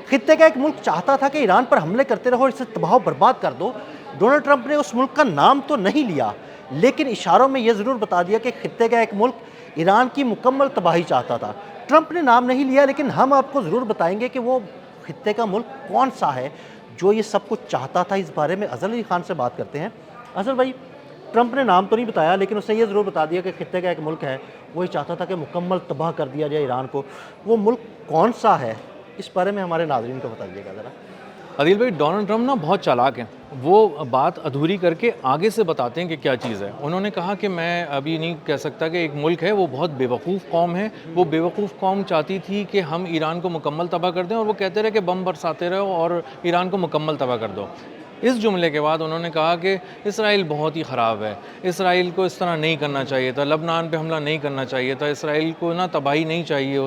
خطے کا ایک ملک چاہتا تھا کہ ایران پر حملے کرتے رہو، اسے تباہ و برباد کر دو۔ ڈونلڈ ٹرمپ نے اس ملک کا نام تو نہیں لیا، لیکن اشاروں میں یہ ضرور بتا دیا کہ خطے کا ایک ملک ایران کی مکمل تباہی چاہتا تھا۔ ٹرمپ نے نام نہیں لیا، لیکن ہم آپ کو ضرور بتائیں گے کہ وہ خطے کا ملک کون سا ہے جو یہ سب کچھ چاہتا تھا۔ اس بارے میں اظہر علی خان سے بات کرتے ہیں۔ اظہر بھائی، ٹرمپ نے نام تو نہیں بتایا، لیکن اس نے یہ ضرور بتا دیا کہ خطے کا ایک ملک ہے، وہ یہ چاہتا تھا کہ مکمل تباہ کر دیا جائے ایران کو۔ وہ ملک کون سا ہے، اس بارے میں ہمارے ناظرین کو بتائیے گا ذرا۔ عادل بھائی، ڈونلڈ ٹرمپ نا بہت چالاک ہیں، وہ بات ادھوری کر کے آگے سے بتاتے ہیں کہ کیا چیز ہے۔ انہوں نے کہا کہ میں ابھی نہیں کہہ سکتا کہ ایک ملک ہے، وہ بہت بیوقوف قوم ہے۔ وہ بیوقوف قوم چاہتی تھی کہ ہم ایران کو مکمل تباہ کر دیں، اور وہ کہتے رہے کہ بم برساتے رہو اور ایران کو مکمل تباہ کر دو۔ اس جملے کے بعد انہوں نے کہا کہ اسرائیل بہت ہی خراب ہے، اسرائیل کو اس طرح نہیں کرنا چاہیے تھا، لبنان پہ حملہ نہیں کرنا چاہیے تھا، اسرائیل کو نا تباہی نہیں چاہیے،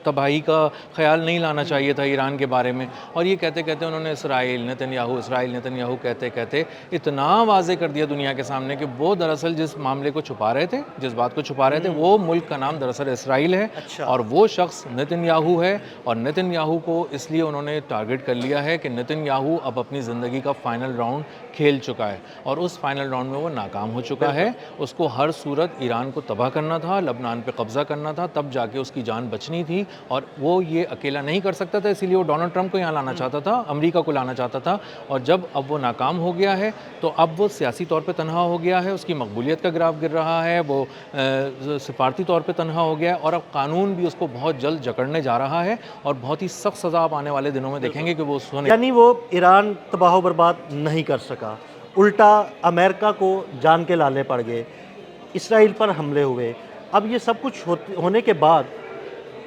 تباہی کا خیال نہیں لانا چاہیے تھا ایران کے بارے میں۔ اور یہ کہتے کہتے انہوں نے اسرائیل نتنیاہو کہتے کہتے اتنا واضح کر دیا دنیا کے سامنے کہ وہ دراصل جس معاملے کو چھپا رہے تھے، جس بات کو چھپا رہے تھے، وہ ملک کا نام دراصل اسرائیل ہے، اور وہ شخص نتنیاہو ہے۔ اور نتنیاہو کو اس لیے انہوں نے ٹارگٹ کر لیا ہے کہ نتنیاہو اب اپنی زندگی کا فائنل راؤنڈ کھیل چکا ہے، اور اس فائنل راؤنڈ میں وہ ناکام ہو چکا ہے۔ اس کو ہر صورت ایران کو تباہ کرنا تھا، لبنان پہ قبضہ کرنا تھا، تب جا کے اس کی جان بچنی تھی، اور وہ یہ اکیلا نہیں کر سکتا تھا، اسی لیے وہ ڈونلڈ ٹرمپ کو یہاں لانا چاہتا تھا، امریکہ کو لانا چاہتا تھا۔ اور جب اب وہ ناکام ہو گیا ہے تو اب وہ سیاسی طور پہ تنہا ہو گیا ہے، اس کی مقبولیت کا گراف گر رہا ہے، وہ سفارتی طور پہ تنہا ہو گیا ہے، اور اب قانون بھی اس کو بہت جلد جکڑنے جا رہا ہے، اور بہت ہی سخت سزا آپ آنے والے دنوں میں دیکھیں گے کہ وہ سونے۔ یعنی وہ ایران تباہ و برباد نہیں کر سکا، الٹا امریکہ کو جان کے لالے پڑ گئے، اسرائیل پر حملے ہوئے۔ اب یہ سب کچھ ہونے کے بعد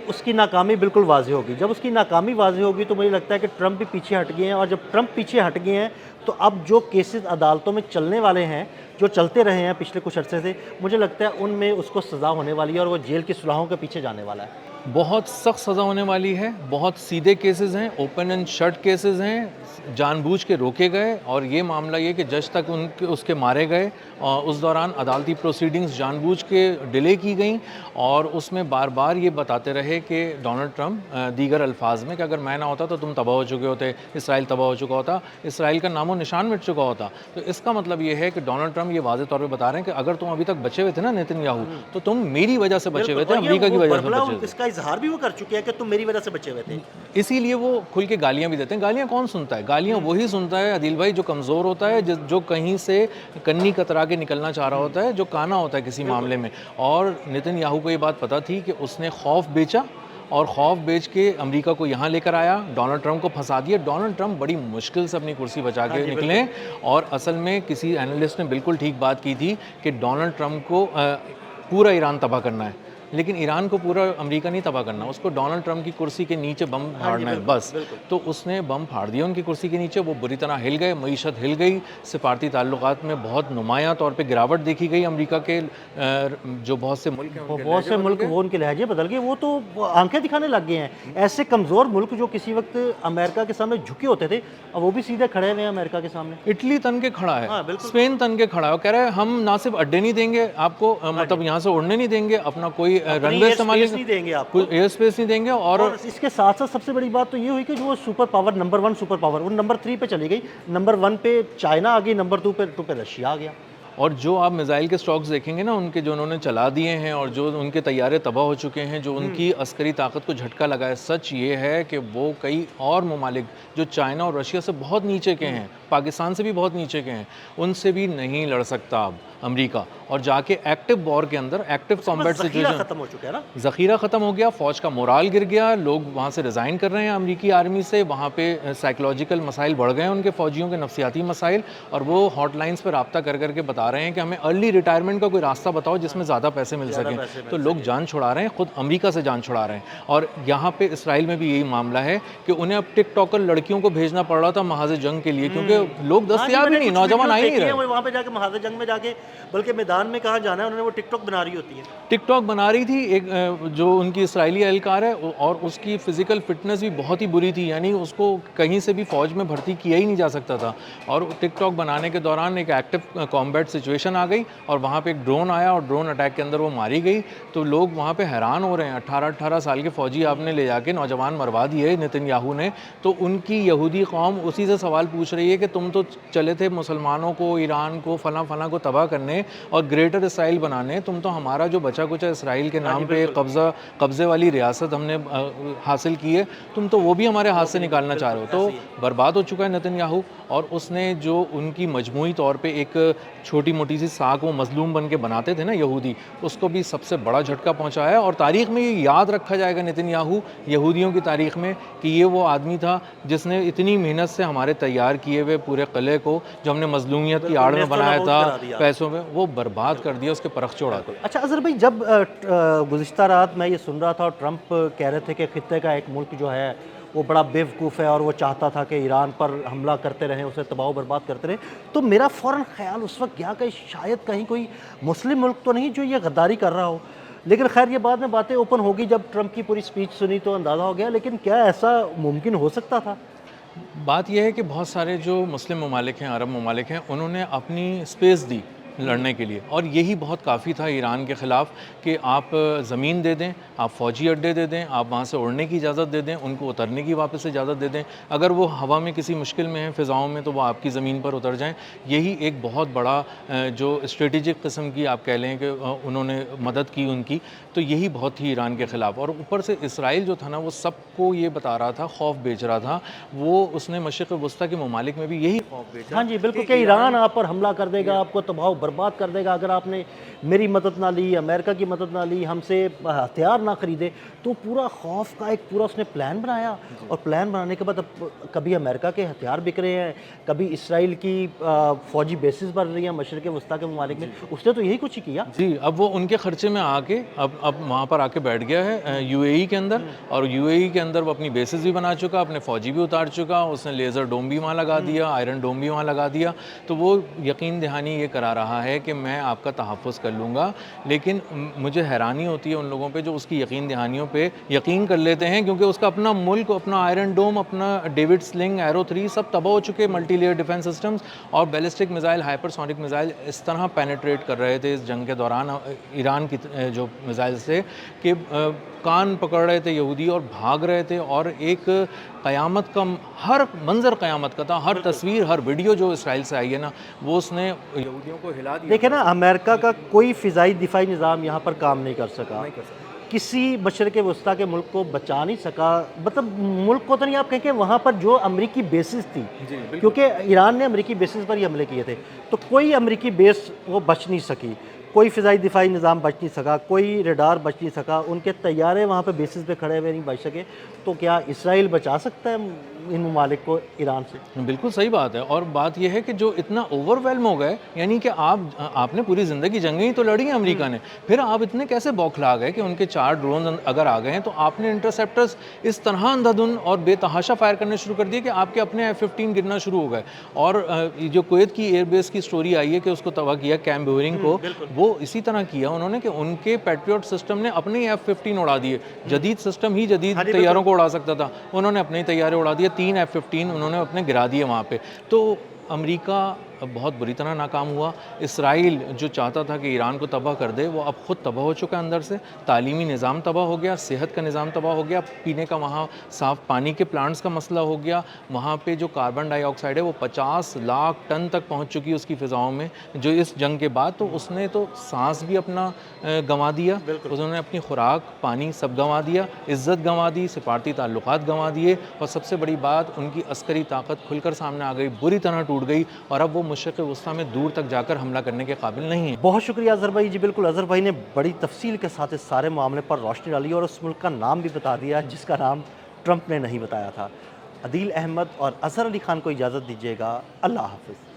اس کی ناکامی بالکل واضح ہوگی۔ جب اس کی ناکامی واضح ہوگی تو مجھے لگتا ہے کہ ٹرمپ بھی پیچھے ہٹ گئے ہیں، اور جب ٹرمپ پیچھے ہٹ گئے ہیں تو اب جو کیسز عدالتوں میں چلنے والے ہیں، جو چلتے رہے ہیں پچھلے کچھ عرصے سے، مجھے لگتا ہے ان میں اس کو سزا ہونے والی ہے، اور وہ جیل کی سلاخوں کے پیچھے جانے والا ہے۔ بہت سخت سزا ہونے والی ہے، بہت سیدھے کیسز ہیں، اوپن اینڈ شٹ کیسز ہیں، جان بوجھ کے روکے گئے، اور یہ معاملہ یہ کہ جج تک اس کے مارے گئے، اور اس دوران عدالتی پروسیڈنگز جان بوجھ کے ڈیلے کی گئیں، اور اس میں بار بار یہ بتاتے رہے کہ ڈونلڈ ٹرمپ دیگر الفاظ میں کہ اگر میں نہ ہوتا تو تم تباہ ہو چکے ہوتے، اسرائیل تباہ ہو چکا ہوتا، اسرائیل کا نام و نشان مٹ چکا ہوتا۔ تو اس کا مطلب یہ ہے کہ ڈونلڈ ٹرمپ یہ واضح طور پہ بتا رہے ہیں کہ اگر تم ابھی تک بچے ہوئے تھے نا نتنیاہو، تو تم میری وجہ سے بچے ہوئے تھے، امریکہ کی وجہ سے بچے ہوئے تھے۔ اس کا اظہار بھی وہ کر چکے ہیں کہ تم میری وجہ سے بچے ہوئے تھے، اسی لیے وہ کھل کے گالیاں بھی دیتے ہیں۔ گالیاں کون سنتا ہے؟ گالیاں وہی سنتا ہے عادل بھائی جو کمزور ہوتا ہے، جو کہیں سے کنی کترا کے نکلنا چاہ رہا ہوتا ہے، جو کانا ہوتا ہے کسی معاملے میں۔ اور نتنیاہو کو یہ بات پتہ تھی کہ اس نے خوف بیچا، اور خوف بیچ کے امریکہ کو یہاں لے کر آیا، ڈونلڈ ٹرمپ کو پھنسا دیا۔ ڈونلڈ ٹرمپ بڑی مشکل سے اپنی کرسی بچا کے نکلے، اور اصل میں کسی اینالسٹ نے بالکل ٹھیک بات کی تھی کہ ڈونلڈ ٹرمپ کو پورا ایران تباہ کرنا ہے، لیکن ایران کو پورا امریکہ نہیں تباہ کرنا، اس کو ڈونلڈ ٹرمپ کی کرسی کے نیچے بم پھاڑنا ہے بس۔ تو اس نے بم پھاڑ دیا ان کی کرسی کے نیچے، وہ بری طرح ہل گئے، معیشت ہل گئی، سفارتی تعلقات میں بہت نمایاں طور پہ گراوٹ دیکھی گئی۔ امریکہ کے جو بہت سے ملک ہیں، بہت سے ملک وہ ان کے لہجے بدل گئے، وہ تو آنکھیں دکھانے لگ گئے ہیں۔ ایسے کمزور ملک جو کسی وقت امریکہ کے سامنے جھکے ہوتے تھے، اب وہ بھی سیدھے کھڑے ہوئے ہیں امریکہ کے سامنے۔ اٹلی تن کے کھڑا ہے، اسپین تن کے کھڑا ہے، وہ کہہ رہا ہے ہم نہ صرف اڈے نہیں دیں گے آپ کو، مطلب یہاں سے اڑنے نہیں دیں گے، اپنا کوئی رن وے استعمال نہیں دیں گے آپ کو، ایئر اسپیس نہیں دیں گے۔ اور اس کے ساتھ ساتھ سب سے بڑی بات تو یہ ہوئی کہ جو super power number 1 super power, وہ نمبر 3 پہ چلی گئی، نمبر 1 پہ چائنا آ گئی، نمبر 2 پہ رشیا آ گیا۔ اور جو آپ میزائل کے سٹاکس دیکھیں گے نا ان کے، جو انہوں نے چلا دیے ہیں اور جو ان کے طیارے تباہ ہو چکے ہیں، جو ان کی عسکری طاقت کو جھٹکا لگا ہے، سچ یہ ہے کہ وہ کئی اور ممالک جو چائنا اور رشیا سے بہت نیچے کے ہیں، پاکستان سے بھی بہت نیچے کے ہیں، ان سے بھی نہیں لڑ سکتا اب امریکہ، اور جا کے ایکٹیو وار کے اندر، ایکٹیو کمبیٹ سچویشن، ختم ہو چکا ہے نا، ذخیرہ ختم ہو گیا، فوج کا مورال گر گیا، لوگ وہاں سے ریزائن کر رہے ہیں امریکی آرمی سے، وہاں پہ سائیکولوجیکل مسائل بڑھ گئے ہیں ان کے فوجیوں کے، نفسیاتی مسائل، اور وہ ہاٹ لائنز پہ رابطہ کر کر کے بتا رہے ہیں کہ ہمیں ارلی ریٹائرمنٹ کا کوئی راستہ بتاؤ جس میں زیادہ پیسے مل سکیں۔ تو لوگ جان چھڑا رہے ہیں، خود امریکہ سے جان چھڑا رہے ہیں۔ اور یہاں پہ اسرائیل میں بھی یہی معاملہ ہے کہ انہیں اب ٹک ٹاکر لڑکیوں کو بھیجنا پڑ رہا تھا محاذ جنگ کے لیے، کیونکہ لوگ دستیاب ہی نہیں، نوجوان آ ہی نہیں رہے۔ وہاں پہ جا کے محاذ جنگ میں جا کے بلکہ میدان میں کہاں جانا ہے انہوں نے وہ ٹک ٹاک بنا رہی ہوتی ہے. ٹک ٹاک بنا رہی تھی ایک جو ان کی اسرائیلی اہلکار ہے, اور اس کی فزیکل فٹنس بھی بہت ہی بری تھی, یعنی اس کو کہیں سے بھی فوج میں بھرتی کیا ہی نہیں جا سکتا تھا. اور ٹک ٹاک بنانے کے دوران ایک ایکٹیو کامبیٹ سچویشن آ گئی اور وہاں پہ ایک ڈرون آیا اور ڈرون اٹیک کے اندر وہ ماری گئی. تو لوگ وہاں پہ حیران ہو رہے ہیں, 18 سال کے فوجی آپ نے لے جا کے نوجوان مروا دیے نتن یاہو نے. تو ان کی یہودی قوم اسی سے سوال پوچھ رہی ہے کہ تم تو چلے تھے مسلمانوں کو, ایران کو, فلاں فلاں کو تباہ کرنے اور گریٹر اسرائیل بنانے, تم تو ہمارا جو بچا کچا اسرائیل کے نام پہ قبضے والی ریاست ہم نے حاصل کی ہے, تم تو وہ بھی ہمارے ہاتھ سے نکالنا چاہ رہے ہو. تو برباد ہو چکا ہے نتن یاہو, اور اس نے جو ان کی مجموعی طور پہ ایک چھوٹی موٹی سی ساکھ وہ مظلوم بن کے بناتے تھے نا یہودی, اس کو بھی سب سے بڑا جھٹکا پہنچایا ہے. اور تاریخ میں یہ یاد رکھا جائے گا نتن یاہو, یہودیوں کی تاریخ میں, کہ یہ وہ آدمی تھا جس نے اتنی محنت سے ہمارے تیار کیے ہوئے پورے قلعے کو, جو ہم نے مظلومیت کی آڑ میں بنایا تھا پیسوں میں, وہ برباد کر دیا, اس کے پرخ چوڑا دیا. اچھا اظہر بھائی, جب گزشتہ رات میں یہ سن رہا تھا اور ٹرمپ کہہ رہے تھے کہ خطے کا ایک ملک جو ہے وہ بڑا بیوقوف ہے اور وہ چاہتا تھا کہ ایران پر حملہ کرتے رہیں, اسے تباہ و برباد کرتے رہیں, تو میرا فوراً خیال اس وقت گیا کہ شاید کہیں کوئی مسلم ملک تو نہیں جو یہ غداری کر رہا ہو. لیکن خیر یہ بعد میں باتیں اوپن ہوگی, جب ٹرمپ کی پوری سپیچ سنی تو اندازہ ہو گیا. لیکن کیا ایسا ممکن ہو سکتا تھا؟ بات یہ ہے کہ بہت سارے جو مسلم ممالک ہیں, عرب ممالک ہیں, انہوں نے اپنی اسپیس دی لڑنے کے لیے, اور یہی بہت کافی تھا ایران کے خلاف کہ آپ زمین دے دیں, آپ فوجی اڈے دے دیں, آپ وہاں سے اڑنے کی اجازت دے دیں, ان کو اترنے کی واپس اجازت دے دیں, اگر وہ ہوا میں کسی مشکل میں ہیں فضاؤں میں تو وہ آپ کی زمین پر اتر جائیں. یہی ایک بہت بڑا جو اسٹریٹجک قسم کی آپ کہہ لیں کہ انہوں نے مدد کی ان کی, تو یہی بہت تھی ایران کے خلاف. اور اوپر سے اسرائیل جو تھا نا, وہ سب کو یہ بتا رہا تھا, خوف بیچ رہا تھا, وہ اس نے مشرق وسطیٰ کے ممالک میں بھی یہی خوف بیچا. ہاں جی بالکل, کہ ایران آپ پر حملہ کر دے گا, آپ کو تباہ و برباد کر دے گا, اگر آپ نے میری مدد نہ لی, امریکہ کی مدد نہ لی, ہم سے ہتھیار نہ خریدے. تو پورا خوف کا ایک پورا اس نے پلان بنایا, اور پلان بنانے کے بعد اب کبھی امریکہ کے ہتھیار بک رہے ہیں, کبھی اسرائیل کی فوجی بیسز بن رہی ہیں مشرق وسطیٰ کے ممالک میں. اس نے تو یہی کچھ ہی کیا. جی, اب وہ ان کے خرچے میں آ کے اب وہاں پر آ کے بیٹھ گیا ہے یو اے ای کے اندر, اور یو اے ای کے اندر وہ اپنی بیسز بھی بنا چکا, اپنے فوجی بھی اتار چکا, اس نے لیزر ڈوم بھی وہاں لگا دیا, آئرن ڈوم بھی وہاں لگا دیا. تو وہ یقین دہانی یہ کرا رہا ہے کہ میں آپ کا تحفظ کر لوں گا. لیکن مجھے حیرانی ہوتی ہے ان لوگوں پہ جو اس کی یقین دہانیوں پہ یقین کر لیتے ہیں, کیونکہ اس کا اپنا ملک, اپنا آئرن ڈوم, اپنا ڈیوڈ سلنگ, ایرو 3 سب تباہ ہو چکے, ملٹی لیئر ڈیفنس سسٹمز اور ballistic missile, hypersonic missile اس طرح پینیٹریٹ کر رہے تھے اس جنگ کے دوران ایران کی جو میزائل سے, کہ کان پکڑ رہے تھے یہودی اور بھاگ رہے تھے. اور ایک قیامت کا ہر منظر قیامت کا تھا, ہر تصویر, ہر ویڈیو جو اسرائیل سے آئی ہے نا, وہ اس نے یہودیوں کو ہلا دیا. دیکھیں نا, امریکہ کا کوئی فضائی دفاعی نظام یہاں پر کام نہیں کر سکا, کسی مشرق وسطیٰ کے ملک کو بچا نہیں سکا. مطلب ملک کو تو نہیں, آپ کہیں کہ وہاں پر جو امریکی بیسز تھی, کیونکہ ایران نے امریکی بیسز پر ہی حملے کیے تھے, تو کوئی امریکی بیس وہ بچ نہیں سکی, کوئی فضائی دفاعی نظام بچ نہیں سکا, کوئی ریڈار بچ نہیں سکا, ان کے طیارے وہاں پہ بیسز پہ کھڑے ہوئے نہیں بچ سکے. تو کیا اسرائیل بچا سکتا ہے ان ممالک کو ایران سے؟ بالکل صحیح بات ہے. اور بات یہ ہے کہ جو اتنا اوور ویلم ہو گئے, یعنی کہ آپ نے پوری زندگی جنگیں ہی تو لڑی ہیں امریکہ نے, پھر آپ اتنے کیسے بوکھلا گئے کہ ان کے 4 ڈرون اگر آ گئے ہیں تو آپ نے انٹرسیپٹرز اس طرح اندھا دھند اور بے تحاشا فائر کرنے شروع کر دیے کہ آپ کے اپنے F-15 گرنا شروع ہو گئے. اور جو کویت کی ایئر بیس کی سٹوری آئی ہے کہ اس کو تباہ کیا کیمپ بیورنگ کو, وہ اسی طرح کیا انہوں نے کہ ان کے پیٹریوٹ سسٹم نے اپنے ہی F-15 اڑا دیے. جدید سسٹم ہی جدید طیاروں کو اڑا سکتا تھا, انہوں نے اپنے ہی طیارے اڑا دیے, 3 F-15 انہوں نے اپنے گرا دیے وہاں پہ. تو امریکہ بہت بری طرح ناکام ہوا. اسرائیل جو چاہتا تھا کہ ایران کو تباہ کر دے, وہ اب خود تباہ ہو چکا اندر سے. تعلیمی نظام تباہ ہو گیا, صحت کا نظام تباہ ہو گیا, پینے کا وہاں صاف پانی کے پلانٹس کا مسئلہ ہو گیا. وہاں پہ جو کاربن ڈائی آکسائڈ ہے وہ 50 لاکھ ٹن تک پہنچ چکی اس کی فضاؤں میں جو اس جنگ کے بعد. تو اس نے تو سانس بھی اپنا گنوا دیا, انہوں نے اپنی خوراک, پانی سب گنوا دیا, عزت گنوا دی, سفارتی تعلقات گنوا دیے, اور سب سے بڑی بات ان کی عسکری طاقت کھل کر سامنے آ گئی, بری طرح ٹوٹ گئی, اور اب وہ مشرق وسطیٰ میں دور تک جا کر حملہ کرنے کے قابل نہیں ہے. بہت شکریہ اظہر بھائی. جی بالکل, اظہر بھائی نے بڑی تفصیل کے ساتھ اس سارے معاملے پر روشنی ڈالی اور اس ملک کا نام بھی بتا دیا جس کا نام ٹرمپ نے نہیں بتایا تھا. عدیل احمد اور اظہر علی خان کو اجازت دیجیے گا. اللہ حافظ.